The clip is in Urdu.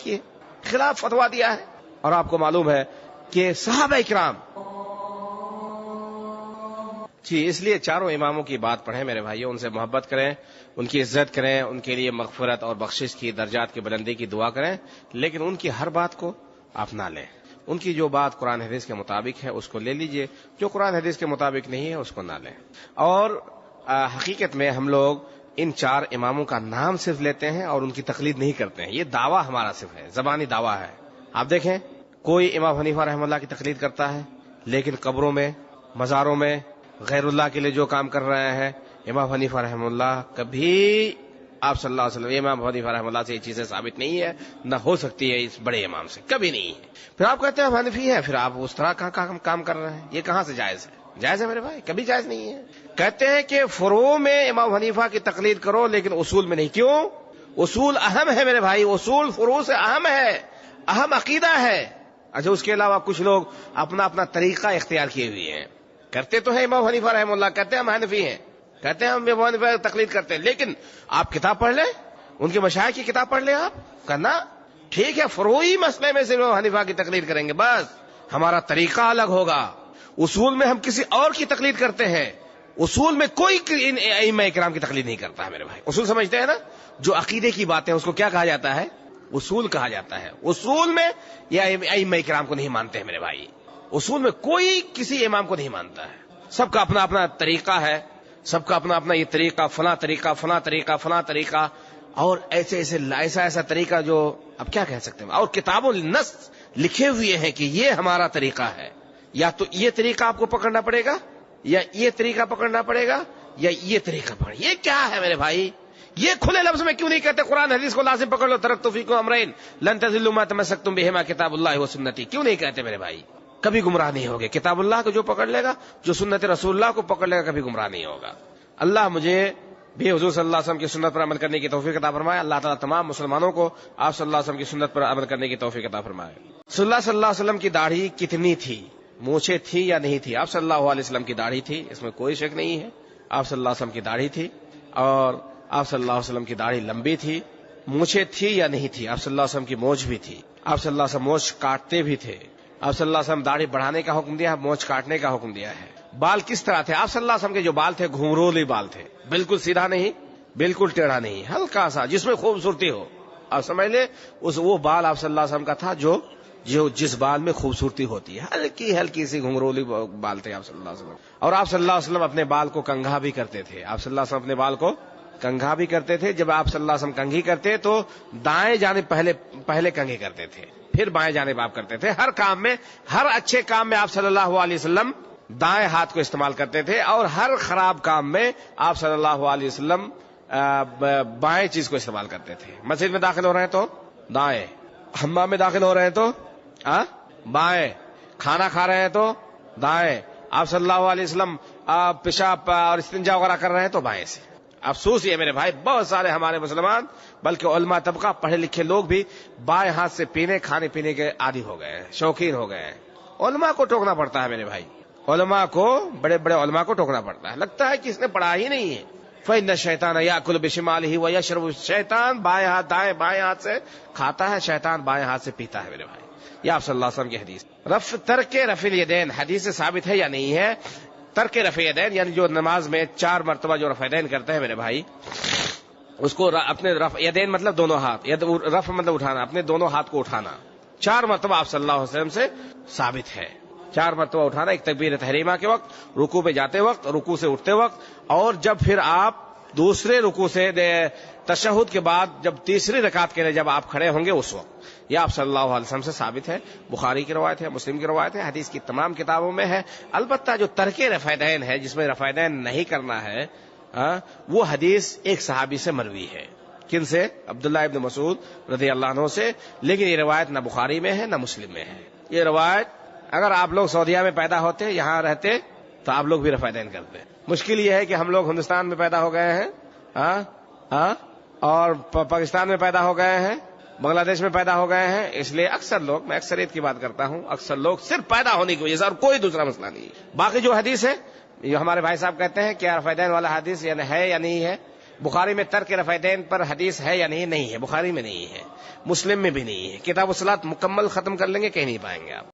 کیے, خلاف فتوا دیا ہے. اور آپ کو معلوم ہے کہ صحابہ کرام جی, اس لیے چاروں اماموں کی بات پڑھیں میرے بھائیوں, ان سے محبت کریں, ان کی عزت کریں, ان کے لیے مغفرت اور بخشش کی, درجات کی بلندی کی دعا کریں, لیکن ان کی ہر بات کو آپ نہ لیں. ان کی جو بات قرآن حدیث کے مطابق ہے اس کو لے لیجئے, جو قرآن حدیث کے مطابق نہیں ہے اس کو نہ لیں. اور حقیقت میں ہم لوگ ان چار اماموں کا نام صرف لیتے ہیں اور ان کی تقلید نہیں کرتے ہیں. یہ دعویٰ ہمارا صرف ہے, زبانی دعویٰ ہے. آپ دیکھیں, کوئی امام حنیفہ رحمہ اللہ کی تقلید کرتا ہے, لیکن قبروں میں, مزاروں میں غیر اللہ کے لیے جو کام کر رہے ہیں, امام حنیفہ رحمہ اللہ کبھی آپ صلی اللہ علیہ وسلم, امام حنیفہ رحمہ اللہ سے یہ چیزیں ثابت نہیں ہے, نہ ہو سکتی ہے اس بڑے امام سے, کبھی نہیں ہے. پھر آپ کہتے ہیں آپ حنفی ہیں, پھر آپ اس طرح کا کام کر رہے ہیں, یہ کہاں سے جائز ہے؟ جائز ہے میرے بھائی؟ کبھی جائز نہیں ہے. کہتے ہیں کہ فروع میں امام حنیفہ کی تقلید کرو لیکن اصول میں نہیں. کیوں؟ اصول اہم ہے میرے بھائی, اصول فروع سے اہم ہے, اہم عقیدہ ہے. اچھا, اس کے علاوہ کچھ لوگ اپنا اپنا طریقہ اختیار کیے ہوئے ہیں, کرتے تو ہیں امام حنیفہ رحمہ اللہ, کہتے ہیں ہم حنفی ہیں, کہتے ہیں ہم امام حنیفہ کی تقلید کرتے ہیں, لیکن آپ کتاب پڑھ لیں, ان کے مشائخ کی کتاب پڑھ لیں, آپ کرنا ٹھیک ہے, فروعی مسئلے میں سے امام حنیفہ کی تقلید کریں گے, بس ہمارا طریقہ الگ ہوگا. اصول میں ہم کسی اور کی تقلید کرتے ہیں, اصول میں کوئی ائمہ کرام کی تقلید نہیں کرتا ہے میرے بھائی. اصول سمجھتے ہیں نا, جو عقیدے کی باتیں اس کو کیا کہا جاتا ہے؟ اصول کہا جاتا ہے. اصول میں یہ ائمہ کرام کو نہیں مانتے ہیں میرے بھائی, اصول میں کوئی کسی امام کو نہیں مانتا ہے. سب کا اپنا اپنا طریقہ ہے, سب کا اپنا اپنا یہ طریقہ, فلاں طریقہ, فلاں طریقہ, فلاں طریقہ, اور ایسا طریقہ جو اب کیا کہہ سکتے ہیں. اور کتابوں نص لکھے ہوئے ہیں کہ یہ ہمارا طریقہ ہے, یا تو یہ طریقہ آپ کو پکڑنا پڑے گا, یا یہ طریقہ پکڑنا پڑے گا, یا یہ طریقہ پکڑ. یہ کیا ہے میرے بھائی؟ یہ کھلے لفظ میں کیوں نہیں کہتے قرآن حدیث کو لازم پکڑ لو, ترکت فیکم امرین لن تضلوا ما تمسکتم بہما کتاب اللہ و سنتی؟ کیوں نہیں کہتے میرے بھائی؟ کبھی گمراہ نہیں ہوگے. کتاب اللہ کو جو پکڑ لے گا, جو سنت رسول اللہ کو پکڑ لے گا, کبھی گمراہ نہیں ہوگا. اللہ مجھے بھی حضور صلی اللہ علیہ وسلم کی سنت پر عمل کرنے کی توفیق عطا فرمائے. اللہ تعالیٰ تمام مسلمانوں کو آپ صلی اللہ علیہ وسلم کی سنت پر عمل کرنے کی توفیق عطا فرمائے. صلی اللہ علیہ وسلم کی داڑھی کتنی تھی, مونچھیں تھی یا نہیں تھی؟ آپ صلی اللہ علیہ وسلم کی داڑھی تھی, اس میں کوئی شک نہیں ہے. آپ صلی اللہ علیہ وسلم کی داڑھی تھی, اور آپ صلی اللہ علیہ وسلم کی داڑھی لمبی تھی. مونچھیں تھی یا نہیں تھی؟ آپ صلی اللہ علیہ وسلم کی مونچھ بھی تھی. آپ صلی اللہ علیہ وسلم مونچھ کاٹتے بھی تھے. آپ صلی اللہ علیہ وسلم داڑھی بڑھانے کا حکم دیا ہے, مونچھ کاٹنے کا حکم دیا ہے. بال کس طرح تھے؟ آپ صلی اللہ علیہ وسلم کے جو بال تھے گھنگرولی بال تھے, بالکل سیدھا نہیں, بالکل ٹیڑھا نہیں, ہلکا سا جس میں خوبصورتی ہو. آپ سمجھ لیں وہ بال آپ صلی اللہ علیہ وسلم کا تھا جو جس بال میں خوبصورتی ہوتی ہے, ہلکی ہلکی سی گھنگرولی بال تھے آپ صلی اللہ علیہ وسلم. اور آپ صلی اللہ علیہ وسلم اپنے بال کو کنگھا بھی کرتے تھے. آپ صلی اللہ علیہ وسلم اپنے بال کو کنگھا بھی کرتے تھے. جب آپ صلی اللہ علیہ وسلم کنگھی کرتے تو دائیں جانب پہلے کنگھی کرتے تھے, پھر بائیں جانب آپ کرتے تھے. ہر کام میں, ہر اچھے کام میں آپ صلی اللہ علیہ وسلم دائیں ہاتھ کو استعمال کرتے تھے, اور ہر خراب کام میں آپ صلی اللہ علیہ وسلم بائیں چیز کو استعمال کرتے تھے. مسجد میں داخل ہو رہے ہیں تو دائیں, حمام میں داخل ہو رہے ہیں تو بائیں, کھانا کھا رہے ہیں تو دائیں. آپ صلی اللہ علیہ وسلم پیشاب اور استنجا وغیرہ کر رہے ہیں تو بائیں سے. افسوس یہ میرے بھائی, بہت سارے ہمارے مسلمان بلکہ علماء طبقہ, پڑھے لکھے لوگ بھی بائیں ہاتھ سے کھانے پینے کے عادی ہو گئے ہیں, شوقین ہو گئے ہیں. علماء کو ٹوکنا پڑتا ہے میرے بھائی, علماء کو, بڑے بڑے علماء کو ٹوکنا پڑتا ہے. لگتا ہے کہ اس نے پڑھا ہی نہیں ہے. فإن الشیطان یأکل بشمالہ ویشرب, شیطان بائیں ہاتھ سے کھاتا ہے, شیطان بائیں ہاتھ سے پیتا ہے میرے بھائی. یہ آپ صلی اللہ علیہ وسلم کی حدیث. ترک رفع الیدین حدیث سے ثابت ہے یا نہیں ہے؟ ترک رفع الیدین یعنی جو نماز میں 4 مرتبہ جو رفع الیدین کرتے ہیں میرے بھائی, اس کو اپنے رفع الیدین مطلب دونوں ہاتھ, رفع مطلب اٹھانا, اپنے دونوں ہاتھ کو اٹھانا 4 مرتبہ آپ صلی اللہ علیہ وسلم سے ثابت ہے. 4 مرتبہ اٹھانا, ایک تکبیر تحریمہ کے وقت, رکوع پہ جاتے وقت, رکوع سے اٹھتے وقت, اور جب پھر آپ دوسرے رکوع سے تشہد کے بعد جب تیسری رکعت کے لیے جب آپ کھڑے ہوں گے اس وقت. یہ آپ صلی اللہ علیہ وسلم سے ثابت ہے. بخاری کی روایت ہے, مسلم کی روایت ہے, حدیث کی تمام کتابوں میں ہے. البتہ جو ترک رفع دین ہے, جس میں رفع دین نہیں کرنا ہے, وہ حدیث ایک صحابی سے مروی ہے. کن سے؟ عبداللہ ابن مسعود رضی اللہ عنہ سے. لیکن یہ روایت نہ بخاری میں ہے نہ مسلم میں ہے. یہ روایت اگر آپ لوگ سعودیہ میں پیدا ہوتے, یہاں رہتے, تو آپ لوگ بھی رفع دین کرتے. مشکل یہ ہے کہ ہم لوگ ہندوستان میں پیدا ہو گئے ہیں, اور پاکستان میں پیدا ہو گئے ہیں, بنگلہ دیش میں پیدا ہو گئے ہیں. اس لیے اکثر لوگ, میں اکثریت کی بات کرتا ہوں, اکثر لوگ صرف پیدا ہونے کی وجہ سے, اور کوئی دوسرا مسئلہ نہیں. باقی جو حدیث ہے, جو ہمارے بھائی صاحب کہتے ہیں کہ رفع دین والا حدیث یعنی ہے یا نہیں ہے, بخاری میں ترک رفعتین پر حدیث ہے یا نہیں؟ نہیں ہے، بخاری میں نہیں ہے، مسلم میں بھی نہیں ہے۔ کتاب الصلاۃ مکمل ختم کر لیں گے، کہیں نہیں پائیں گے آپ۔